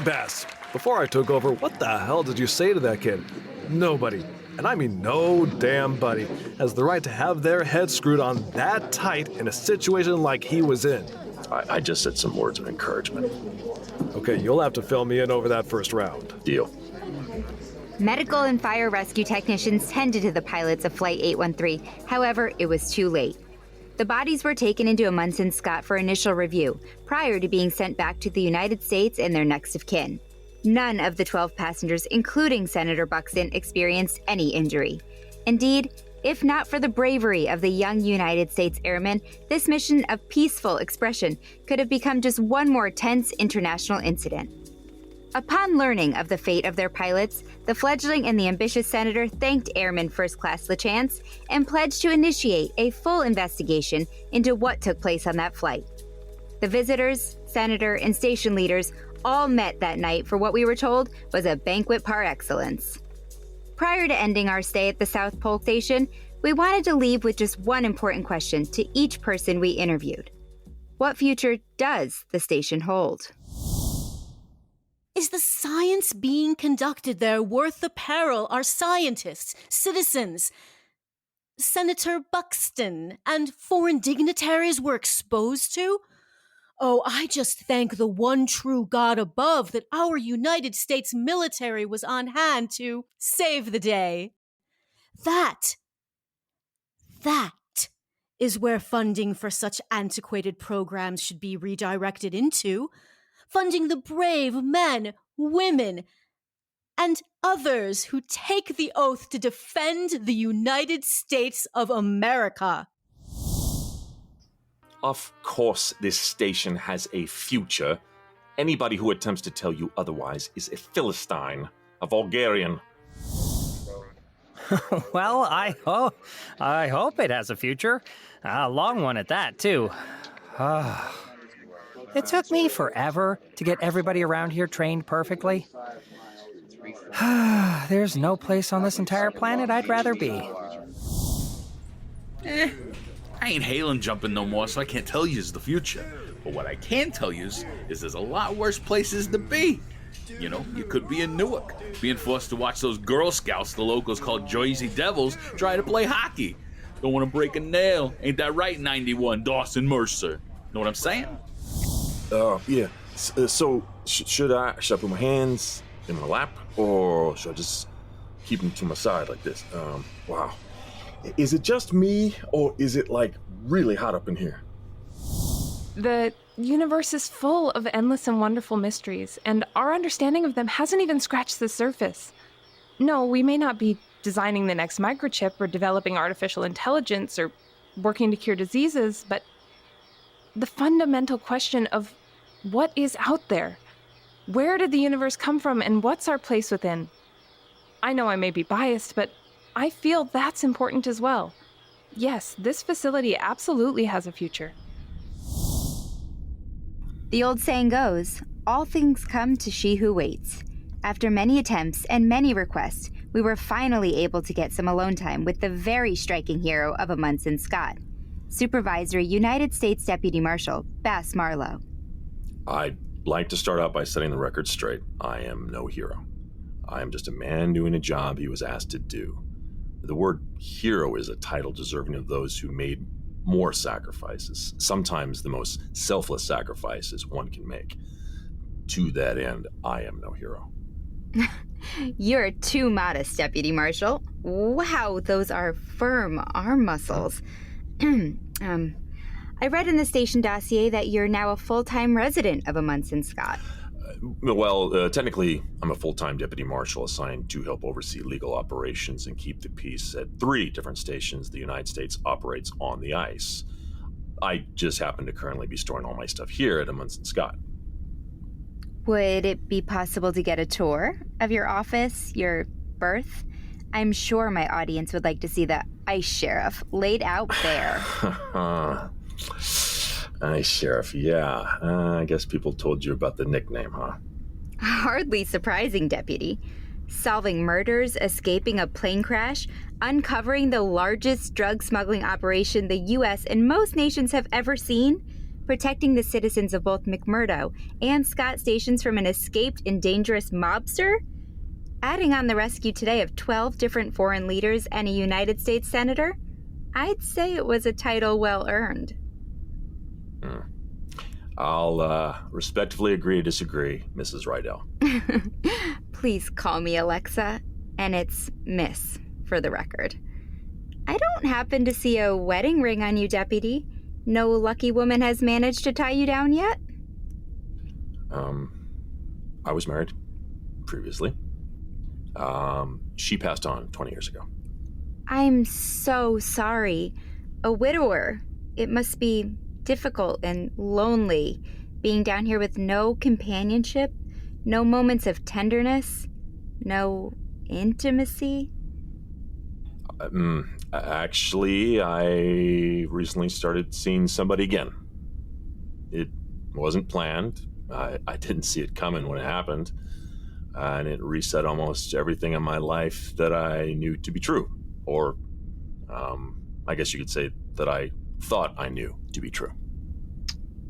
Bass, before I took over, what the hell did you say to that kid? Nobody, and I mean no damn buddy, has the right to have their head screwed on that tight in a situation like he was in. I just said some words of encouragement. Okay, you'll have to fill me in over that first round. Deal. Medical and fire rescue technicians tended to the pilots of Flight 813. However, it was too late. The bodies were taken into Amundsen Scott for initial review, prior to being sent back to the United States and their next of kin. None of the 12 passengers, including Senator Buxton, experienced any injury. Indeed, if not for the bravery of the young United States airmen, this mission of peaceful expression could have become just one more tense international incident. Upon learning of the fate of their pilots, the fledgling and the ambitious senator thanked Airman First Class LaChance and pledged to initiate a full investigation into what took place on that flight. The visitors, senator, and station leaders all met that night for what we were told was a banquet par excellence. Prior to ending our stay at the South Pole Station, we wanted to leave with just one important question to each person we interviewed. What future does the station hold? Is the science being conducted there worth the peril our scientists, citizens, Senator Buxton, and foreign dignitaries were exposed to? Oh, I just thank the one true God above that our United States military was on hand to save the day. That is where funding for such antiquated programs should be redirected into. Funding the brave men, women, and others who take the oath to defend the United States of America. Of course, this station has a future. Anybody who attempts to tell you otherwise is a Philistine, a Vulgarian. Well, I hope it has a future. A long one at that, too. It took me forever to get everybody around here trained perfectly. There's no place on this entire planet I'd rather be. I ain't hailing jumping no more, so I can't tell you is the future. But what I can tell you is there's a lot worse places to be. You know, you could be in Newark, being forced to watch those Girl Scouts the locals call Jersey Devils try to play hockey. Don't want to break a nail. Ain't that right, 91, Dawson Mercer? Know what I'm saying? Yeah. So, should I put my hands in my lap, or should I just keep them to my side like this? Wow. Is it just me, or is it, like, really hot up in here? The universe is full of endless and wonderful mysteries, and our understanding of them hasn't even scratched the surface. No, we may not be designing the next microchip or developing artificial intelligence or working to cure diseases, but the fundamental question of what is out there? Where did the universe come from, and what's our place within? I know I may be biased, but I feel that's important as well. Yes, this facility absolutely has a future. The old saying goes, all things come to she who waits. After many attempts and many requests, we were finally able to get some alone time with the very striking hero of Amundsen Scott, Supervisory United States Deputy Marshal Bass Marlowe. I'd like to start out by setting the record straight. I am no hero. I am just a man doing a job he was asked to do. The word hero is a title deserving of those who made more sacrifices, sometimes the most selfless sacrifices one can make. To that end, I am no hero. You're too modest, Deputy Marshal. Wow, those are firm arm muscles. I read in the station dossier that you're now a full-time resident of Amundsen Scott. Technically, I'm a full-time deputy marshal assigned to help oversee legal operations and keep the peace at 3 different stations the United States operates on the ice. I just happen to currently be storing all my stuff here at Amundsen Scott. Would it be possible to get a tour of your office, your berth? I'm sure my audience would like to see the ice sheriff laid out bare. Ice sheriff, yeah. I guess people told you about the nickname, huh? Hardly surprising, Deputy. Solving murders, escaping a plane crash, uncovering the largest drug smuggling operation the U.S. and most nations have ever seen, protecting the citizens of both McMurdo and Scott stations from an escaped and dangerous mobster, adding on the rescue today of 12 different foreign leaders and a United States senator. I'd say it was a title well earned. I'll respectfully agree to disagree, Mrs. Rydell. Please call me Alexa, and it's Miss, for the record. I don't happen to see a wedding ring on you, Deputy. No lucky woman has managed to tie you down yet? I was married previously. She passed on 20 years ago. I'm so sorry. A widower. It must be difficult and lonely being down here with no companionship, no moments of tenderness, no intimacy. Actually, I recently started seeing somebody again. It wasn't planned. I didn't see it coming when it happened. And it reset almost everything in my life that I knew to be true. Or, I guess you could say that I thought I knew to be true.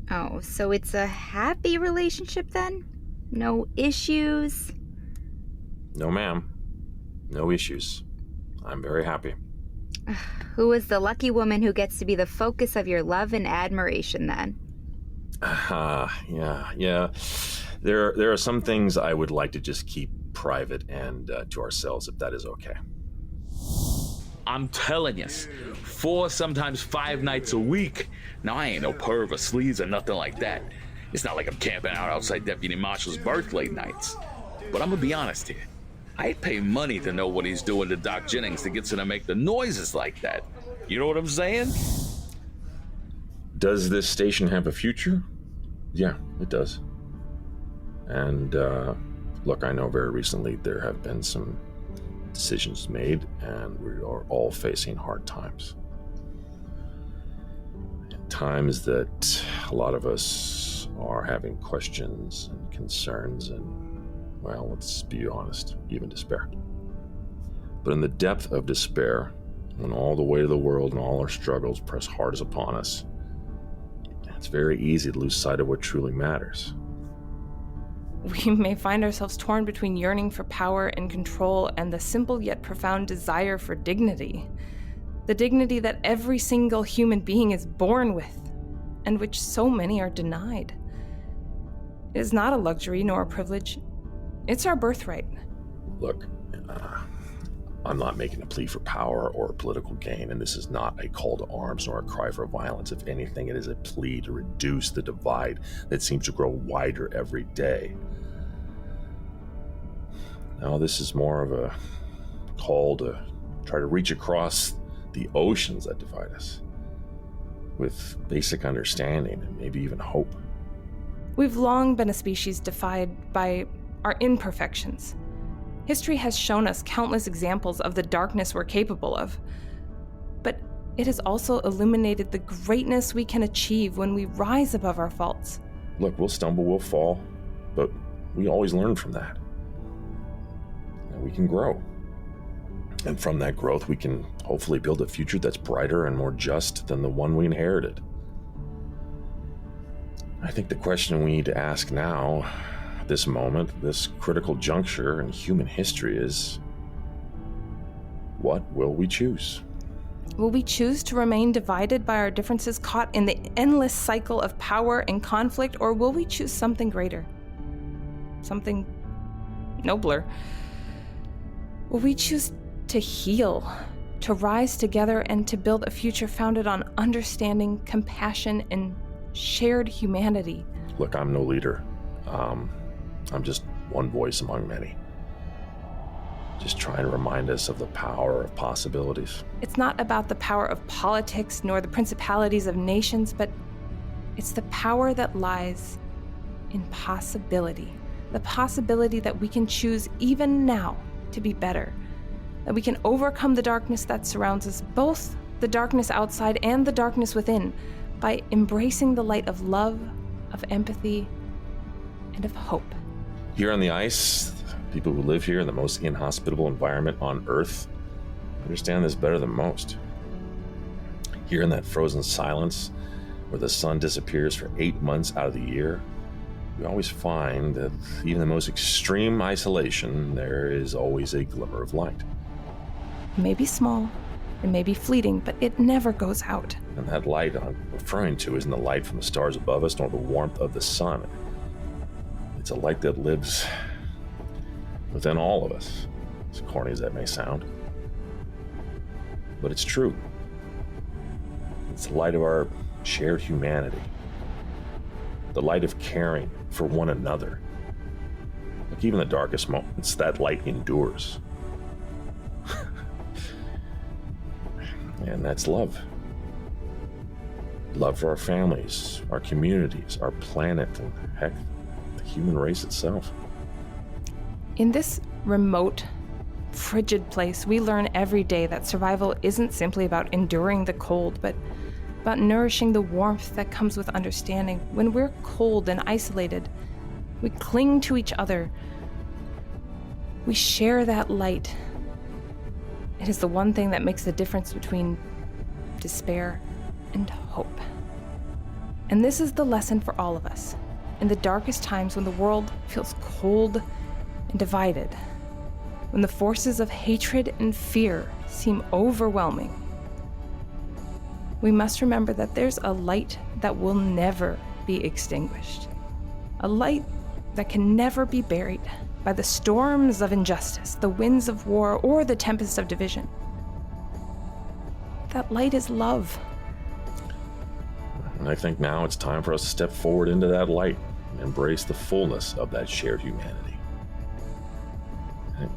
Oh, so it's a happy relationship then? No issues? No, ma'am. No issues. I'm very happy. Who is the lucky woman who gets to be the focus of your love and admiration then? Yeah. There are some things I would like to just keep private and to ourselves, if that is okay. I'm telling you, 4, sometimes 5 nights a week. Now, I ain't no perv or sleaze or nothing like that. It's not like I'm camping out outside Deputy Marshal's berth late nights. But I'm gonna be honest here. I'd pay money to know what he's doing to Doc Jennings that gets him to make the noises like that. You know what I'm saying? Does this station have a future? Yeah, it does. And, look, I know very recently there have been some decisions made, and we are all facing hard times. Times that a lot of us are having questions and concerns and, well, let's be honest, even despair. But in the depth of despair, when all the weight of the world and all our struggles press hardest upon us, it's very easy to lose sight of what truly matters. We may find ourselves torn between yearning for power and control and the simple yet profound desire for dignity. The dignity that every single human being is born with, and which so many are denied. It is not a luxury nor a privilege. It's our birthright. Look, I'm not making a plea for power or political gain, and this is not a call to arms nor a cry for violence. If anything, it is a plea to reduce the divide that seems to grow wider every day. Now, this is more of a call to try to reach across the oceans that divide us with basic understanding and maybe even hope. We've long been a species defined by our imperfections. History has shown us countless examples of the darkness we're capable of, but it has also illuminated the greatness we can achieve when we rise above our faults. Look, we'll stumble, we'll fall, but we always learn from that. And we can grow. And from that growth, we can hopefully build a future that's brighter and more just than the one we inherited. I think the question we need to ask now, this moment, this critical juncture in human history is, what will we choose? Will we choose to remain divided by our differences, caught in the endless cycle of power and conflict, or will we choose something greater? Something nobler? Will we choose to heal, to rise together, and to build a future founded on understanding, compassion, and shared humanity? Look, I'm no leader. I'm just one voice among many. Just trying to remind us of the power of possibilities. It's not about the power of politics nor the principalities of nations, but it's the power that lies in possibility. The possibility that we can choose even now to be better. That we can overcome the darkness that surrounds us, both the darkness outside and the darkness within, by embracing the light of love, of empathy, and of hope. Here on the ice, people who live here in the most inhospitable environment on Earth understand this better than most. Here in that frozen silence, where the sun disappears for 8 months out of the year, we always find that even in the most extreme isolation, there is always a glimmer of light. It may be small, it may be fleeting, but it never goes out. And that light I'm referring to isn't the light from the stars above us, nor the warmth of the sun. It's a light that lives within all of us, as corny as that may sound. But it's true. It's the light of our shared humanity. The light of caring for one another. Like even the darkest moments, that light endures. And that's love. Love for our families, our communities, our planet, and heck, the human race itself. In this remote, frigid place, we learn every day that survival isn't simply about enduring the cold, but about nourishing the warmth that comes with understanding. When we're cold and isolated, we cling to each other. We share that light. It is the one thing that makes the difference between despair and hope. And this is the lesson for all of us. In the darkest times, when the world feels cold and divided, when the forces of hatred and fear seem overwhelming, we must remember that there's a light that will never be extinguished. A light that can never be buried by the storms of injustice, the winds of war, or the tempests of division. That light is love. And I think now it's time for us to step forward into that light and embrace the fullness of that shared humanity. And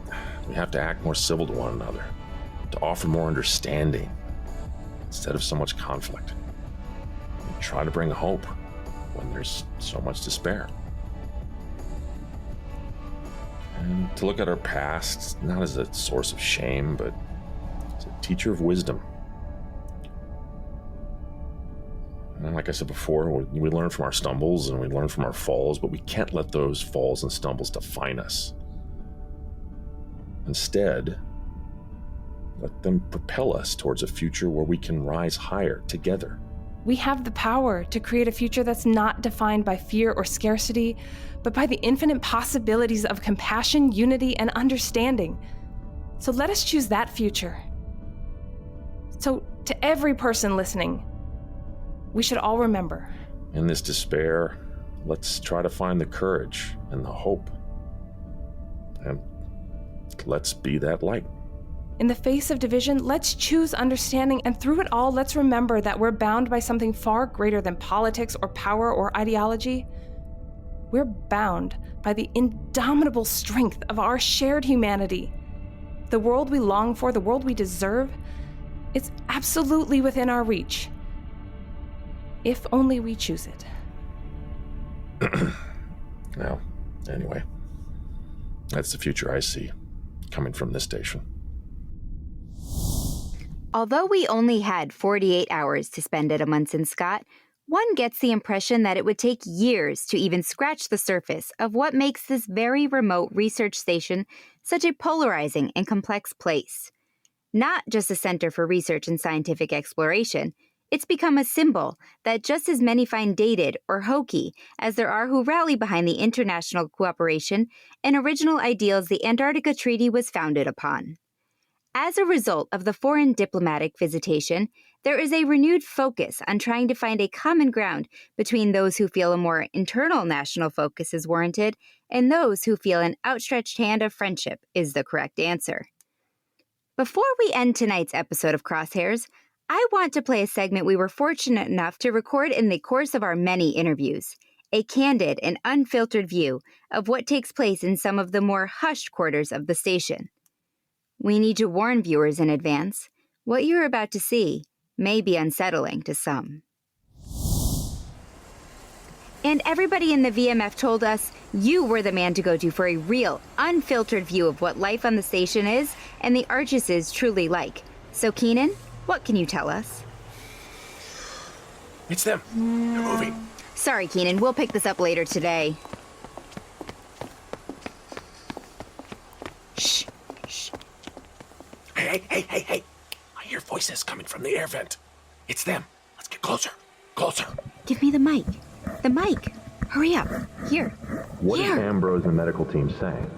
we have to act more civil to one another, to offer more understanding instead of so much conflict. try to bring hope when there's so much despair. And to look at our past, not as a source of shame, but as a teacher of wisdom. And like I said before, we learn from our stumbles and we learn from our falls, but we can't let those falls and stumbles define us. Instead, let them propel us towards a future where we can rise higher together. We have the power to create a future that's not defined by fear or scarcity, but by the infinite possibilities of compassion, unity, and understanding. So let us choose that future. So, to every person listening, we should all remember. In this despair, let's try to find the courage and the hope. And let's be that light. In the face of division, let's choose understanding, and through it all, let's remember that we're bound by something far greater than politics or power or ideology. We're bound by the indomitable strength of our shared humanity. The world we long for, the world we deserve, it's absolutely within our reach. If only we choose it. Well, anyway, that's the future I see coming from this station. Although we only had 48 hours to spend at Amundsen Scott, one gets the impression that it would take years to even scratch the surface of what makes this very remote research station such a polarizing and complex place. Not just a center for research and scientific exploration, it's become a symbol that just as many find dated or hokey as there are who rally behind the international cooperation and original ideals the Antarctica Treaty was founded upon. As a result of the foreign diplomatic visitation, there is a renewed focus on trying to find a common ground between those who feel a more internal national focus is warranted and those who feel an outstretched hand of friendship is the correct answer. Before we end tonight's episode of Crosshairs, I want to play a segment we were fortunate enough to record in the course of our many interviews, a candid and unfiltered view of what takes place in some of the more hushed quarters of the station. We need to warn viewers in advance, what you're about to see may be unsettling to some. And everybody in the VMF told us you were the man to go to for a real, unfiltered view of what life on the station is and the Arches is truly like. So Keenan, what can you tell us? It's them. They're moving. Sorry, Keenan, we'll pick this up later today. Shh. Hey. I hear voices coming from the air vent. It's them. Let's get closer. Give me the mic. Hurry up. Here. What is Ambrose and the medical team saying?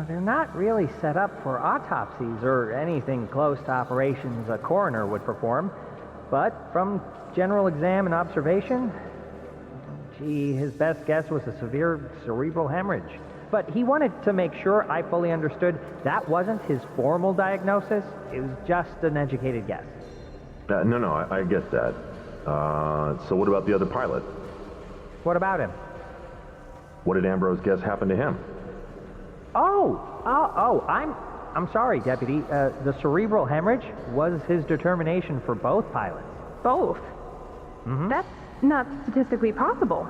They're not really set up for autopsies or anything close to operations a coroner would perform. But from general exam and observation, his best guess was a severe cerebral hemorrhage. But he wanted to make sure I fully understood that wasn't his formal diagnosis. It was just an educated guess. No, I get that. So what about the other pilot? What about him? What did Ambrose guess happened to him? I'm sorry, Deputy. The cerebral hemorrhage was his determination for both pilots. Both? Mm-hmm. That's not statistically possible.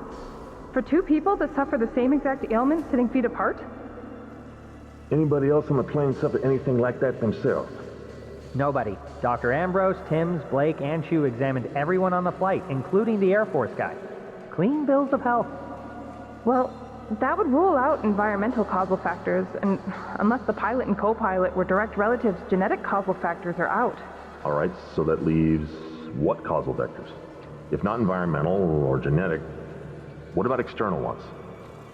For two people to suffer the same exact ailment sitting feet apart? Anybody else on the plane suffer anything like that themselves? Nobody. Dr. Ambrose, Timms, Blake, and Chu examined everyone on the flight, including the Air Force guy. Clean bills of health. Well, that would rule out environmental causal factors, and unless the pilot and co-pilot were direct relatives, genetic causal factors are out. All right, so that leaves what causal vectors? If not environmental or genetic, what about external ones?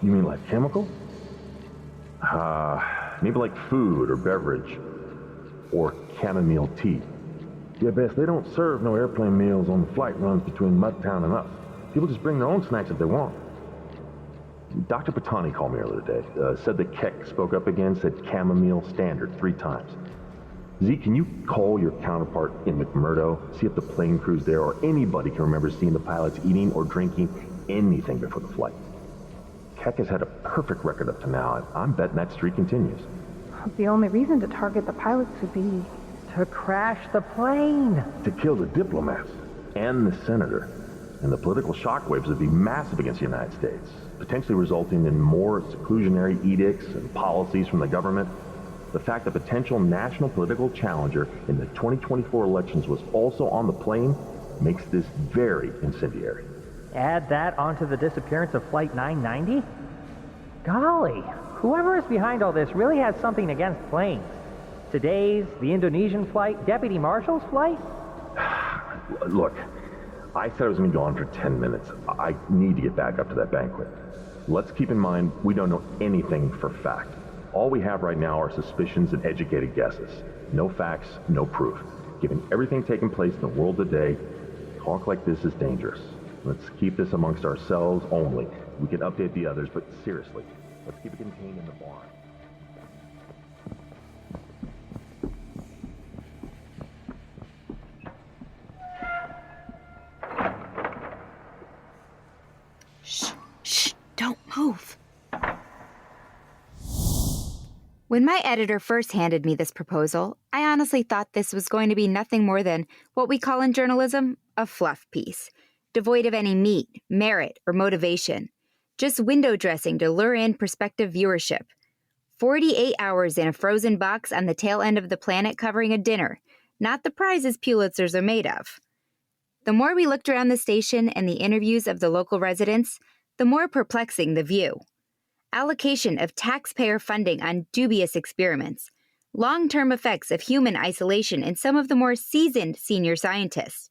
You mean like chemical? Maybe like food or beverage, or chamomile tea. Yeah, Bess, they don't serve no airplane meals on the flight runs between Mudtown and us. People just bring their own snacks if they want. Dr. Patani called me earlier today, said that Keck spoke up again, said chamomile standard 3 times. Zeke, can you call your counterpart in McMurdo, see if the plane crews there or anybody can remember seeing the pilots eating or drinking anything before the flight? Keck has had a perfect record up to now, and I'm betting that streak continues. The only reason to target the pilots would be to crash the plane. To kill the diplomats and the senator. and the political shockwaves would be massive against the United States, potentially resulting in more seclusionary edicts and policies from the government. The fact that potential national political challenger in the 2024 elections was also on the plane makes this very incendiary. Add that onto the disappearance of Flight 990? Golly, whoever is behind all this really has something against planes. Today's, the Indonesian flight, Deputy Marshal's flight? Look, I said I was going to be gone for 10 minutes. I need to get back up to that banquet. Let's keep in mind we don't know anything for fact. All we have right now are suspicions and educated guesses. No facts, no proof. Given everything taking place in the world today, talk like this is dangerous. Let's keep this amongst ourselves only. We can update the others, but seriously, let's keep it contained in the barn. Shh, don't move. When my editor first handed me this proposal, I honestly thought this was going to be nothing more than what we call in journalism a fluff piece, devoid of any meat, merit, or motivation. Just window dressing to lure in prospective viewership. 48 hours in a frozen box on the tail end of the planet covering a dinner, not the prizes Pulitzers are made of. The more we looked around the station and the interviews of the local residents, the more perplexing the view. Allocation of taxpayer funding on dubious experiments, long-term effects of human isolation in some of the more seasoned senior scientists,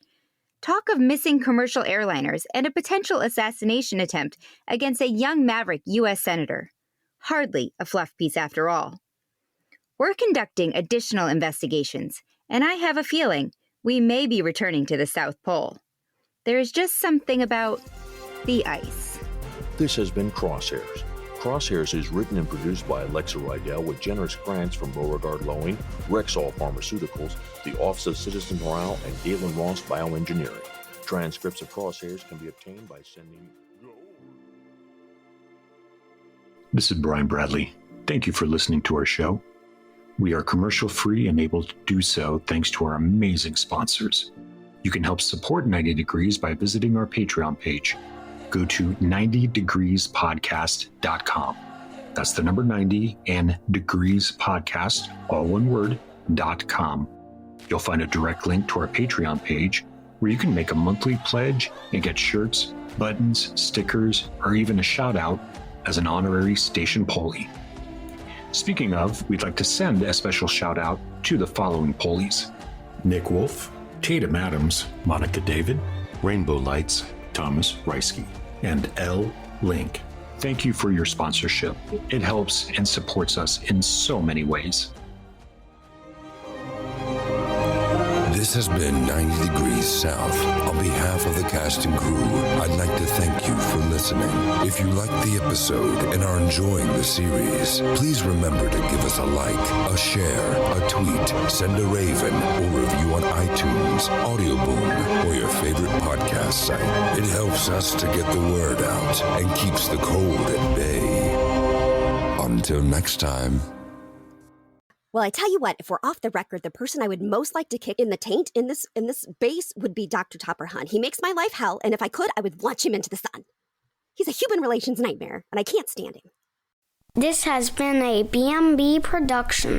talk of missing commercial airliners, and a potential assassination attempt against a young maverick U.S. senator. Hardly a fluff piece after all. We're conducting additional investigations, and I have a feeling we may be returning to the South Pole. There is just something about the ice. This has been Crosshairs. Crosshairs is written and produced by Alexa Rydell with generous grants from Beauregard Lowing, Rexall Pharmaceuticals, the Office of Citizen Morale, and Galen Ross Bioengineering. Transcripts of Crosshairs can be obtained by sending... This is Brian Bradley. Thank you for listening to our show. We are commercial-free and able to do so thanks to our amazing sponsors. You can help support 90 Degrees by visiting our Patreon page. Go to 90degreespodcast.com. That's the number 90 and Degrees Podcast, all one word, .com. You'll find a direct link to our Patreon page where you can make a monthly pledge and get shirts, buttons, stickers, or even a shout out as an honorary station Polly. Speaking of, we'd like to send a special shout out to the following Pollies: Nick Wolf, Tatum Adams, Monica David, Rainbow Lights, Thomas Reisky, and L. Link. Thank you for your sponsorship. It helps and supports us in so many ways. This has been 90 Degrees South. On behalf of the cast and crew, I'd like to thank you for listening. If you liked the episode and are enjoying the series, please remember to give us a like, a share, a tweet, send a raven, or review on iTunes, Audioboom, or your favorite podcast site. It helps us to get the word out and keeps the cold at bay. Until next time. Well, I tell you what, if we're off the record, the person I would most like to kick in the taint in this base would be Dr. Topper Hun. He makes my life hell, and if I could, I would launch him into the sun. He's a human relations nightmare, and I can't stand him. This has been a BMB production.